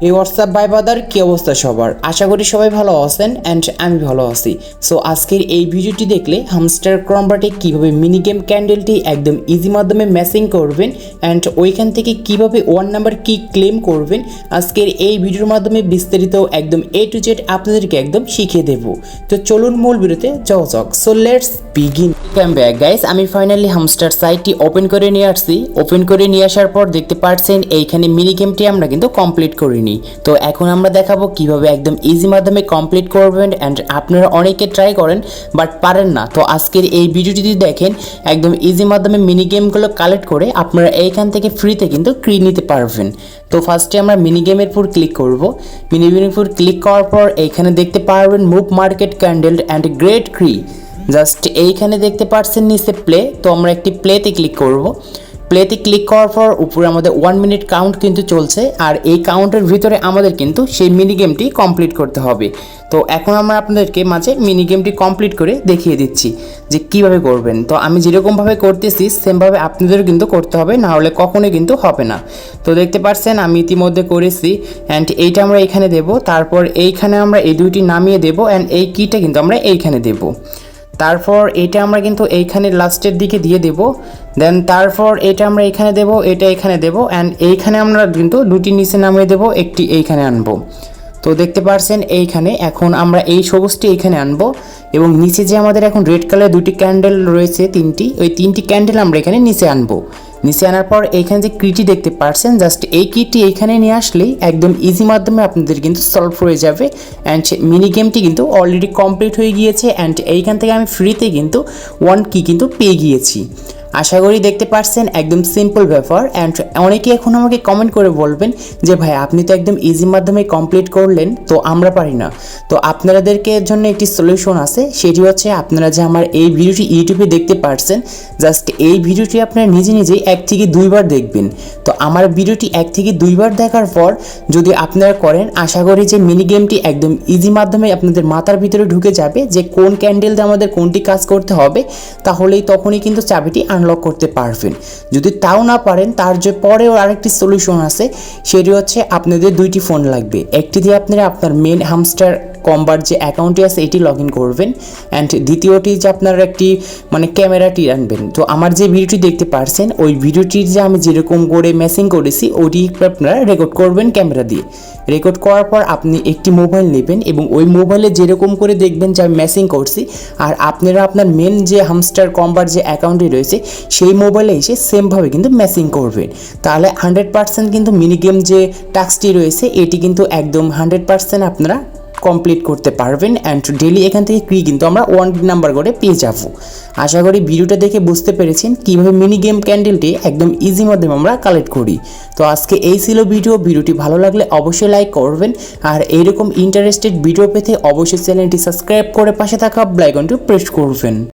এই হোয়াটসঅ্যাপ ভাই বাদার কী অবস্থা সবার, আশা করি সবাই ভালো আছেন অ্যান্ড আমি ভালো আছি। সো আজকের এই ভিডিওটি দেখলে হামস্টার কম্বাটে কীভাবে মিনি গেম ক্যান্ডেলটি একদম ইজি মাধ্যমে ম্যাচিং করবেন অ্যান্ড ওইখান থেকে কীভাবে 1 নাম্বার কি ক্লেম করবেন, আজকের এই ভিডিওর মাধ্যমে বিস্তারিত একদম A to Z আপনাদেরকে একদম শিখিয়ে দেব। তো চলুন মূল ভিডিওতে যাওয়া যাক। So let's begin. Welcome back guys, আমি ফাইনালি হামস্টার সাইটটি ওপেন করে নিয়ে আসছি। ওপেন করে নিয়ে আসার পর দেখতে পাচ্ছেন এইখানে মিনি গেমটি আমরা কিন্তু কমপ্লিট করিনি। তো এখন আমরা দেখাবো কিভাবে একদম ইজি মাধ্যমে কমপ্লিট করবেন অ্যান্ড আপনারা অনেকে ট্রাই করেন বাট পারেন না। তো আজকের এই ভিডিওটি দেখেন একদম ইজি মাধ্যমে মিনি গেমগুলো কালেক্ট করে আপনারা এইখান থেকে ফ্রিতে কিন্তু নিতে পারবেন। তো ফার্স্টে আমরা মিনি গেমের উপর ক্লিক করব। মিনি গেমের উপর ক্লিক করার পর এইখানে দেখতে পারবেন move market candle and great ক্রি। জাস্ট এইখানে দেখতে পাচ্ছেন নিচে প্লে, তো আমরা একটি প্লেতে ক্লিক করব। প্লেতে ক্লিক করার পর উপরে আমাদের 1 মিনিট কাউন্ট কিন্তু চলছে, আর এই কাউন্টের ভিতরে আমাদের কিন্তু সেই মিনি গেমটি কমপ্লিট করতে হবে। তো এখন আমরা আপনাদেরকে মাঝে মিনি গেমটি কমপ্লিট করে দেখিয়ে দিচ্ছি যে কিভাবে করবেন। তো আমি যেরকমভাবে করতেছি সেমভাবে আপনাদেরও কিন্তু করতে হবে, না হলে কখনোই কিন্তু হবে না। তো দেখতে পাচ্ছেন আমি ইতিমধ্যে করেছি অ্যান্ড এইটা আমরা এখানে দেব, তারপর এইখানে আমরা এই দুইটি নামিয়ে দেব অ্যান্ড এই কিটা কিন্তু আমরা এইখানে দেব। তারপর এটা আমরা কিন্তু এইখানে লাস্টের দিকে দিয়ে দেব। দেন তারপর এটা আমরা এখানে দেব, এটা এখানে দেব অ্যান্ড এইখানে আমরা কিন্তু দুটি নিচে নামিয়ে দেব, একটি এইখানে আনবো। তো দেখতে পাচ্ছেন এইখানে এখন আমরা এই সবুজটি এইখানে আনবো এবং নিচে যে আমাদের এখন রেড কালার দুটি ক্যান্ডেল রয়েছে তিনটি, ওই তিনটি ক্যান্ডেল আমরা এখানে নিচে আনবো। নিচে আনার পর এইখানে যে কিটি দেখতে পাচ্ছেন, জাস্ট এই কিটি এইখানে নিয়ে আসলেই একদম ইজি মাধ্যমে আপনাদের কিন্তু সলভ হয়ে যাবে অ্যান্ড মিনি গেমটি কিন্তু অলরেডি কমপ্লিট হয়ে গিয়েছে অ্যান্ড এইখান থেকে আমি ফ্রিতে কিন্তু 1 কি কিন্তু পেয়ে গিয়েছি। আশা করি দেখতে পাচ্ছেন একদম সিম্পল ব্যাপার। অ্যান্ড অনেকে এখন আমাকে কমেন্ট করে বলবেন যে ভাই আপনি তো একদম ইজি মাধ্যমে কমপ্লিট করলেন, তো আমরা পারি না। তো আপনাদেরকে জন্য একটি সলিউশন আছে, সেটি হচ্ছে আপনারা যে আমার এই ভিডিওটি ইউটিউবে দেখতে পাচ্ছেন, জাস্ট এই ভিডিওটি আপনারা নিজে নিজেই 1 থেকে 2 বার দেখবেন। তো আমার ভিডিওটি 1 থেকে 2 বার দেখার পর যদি আপনারা করেন, আশা করি যে মিনি গেমটি একদম ইজি মাধ্যমে আপনাদের মাথার ভিতরে ঢুকে যাবে যে কোন ক্যান্ডেল দিয়ে আমাদের কোনটি কাজ করতে হবে, তাহলেই তখনই কিন্তু চাবিটি আনলক করতে পারবেন। যদি তাও না পারেন, তার যে পরেও আরেকটি সলিউশন আছে, সেটি হচ্ছে আপনাদের 2টি ফোন লাগবে। একটি দিয়ে আপনারা আপনার মেন হামস্টার কম্বার যে অ্যাকাউন্টটি আছে এটি লগ ইন করবেন অ্যান্ড দ্বিতীয়টি যে আপনারা একটি ক্যামেরাটি আনবেন। তো আমার যে ভিডিওটি দেখতে পাচ্ছেন ওই ভিডিওটির যে আমি যেরকম করে ম্যাচিং করেছি ওটি আপনারা রেকর্ড করবেন ক্যামেরা দিয়ে। রেকর্ড করার পর আপনি একটি মোবাইল নেবেন এবং ওই মোবাইলে যেরকম করে দেখবেন যে আমি ম্যাচিং করছি, আর আপনারা আপনার মেন যে হামস্টার কম্বার যে অ্যাকাউন্টটি রয়েছে সেই মোবাইলে এসে সেমভাবে কিন্তু ম্যাচিং করবেন। তাহলে 100% কিন্তু মিনি গেম যে টাস্কটি রয়েছে এটি কিন্তু একদম 100% আপনারা কমপ্লিট করতে পারবেন অ্যান্ড ডেলি এখান থেকে কিন্তু আমরা 1 নাম্বার করে পেয়ে যাব। আশা করি ভিডিওটা দেখে বুঝতে পেরেছেন কীভাবে মিনি গেম ক্যান্ডেলটি একদম ইজি মাধ্যমে আমরা কালেক্ট করি। তো আজকে এই ছিল ভিডিওটি ভালো লাগলে অবশ্যই লাইক করবেন, আর এইরকম ইন্টারেস্টেড ভিডিও পেতে অবশ্যই চ্যানেলটি সাবস্ক্রাইব করে পাশে থাকা বেল আইকনটি প্রেস করবেন।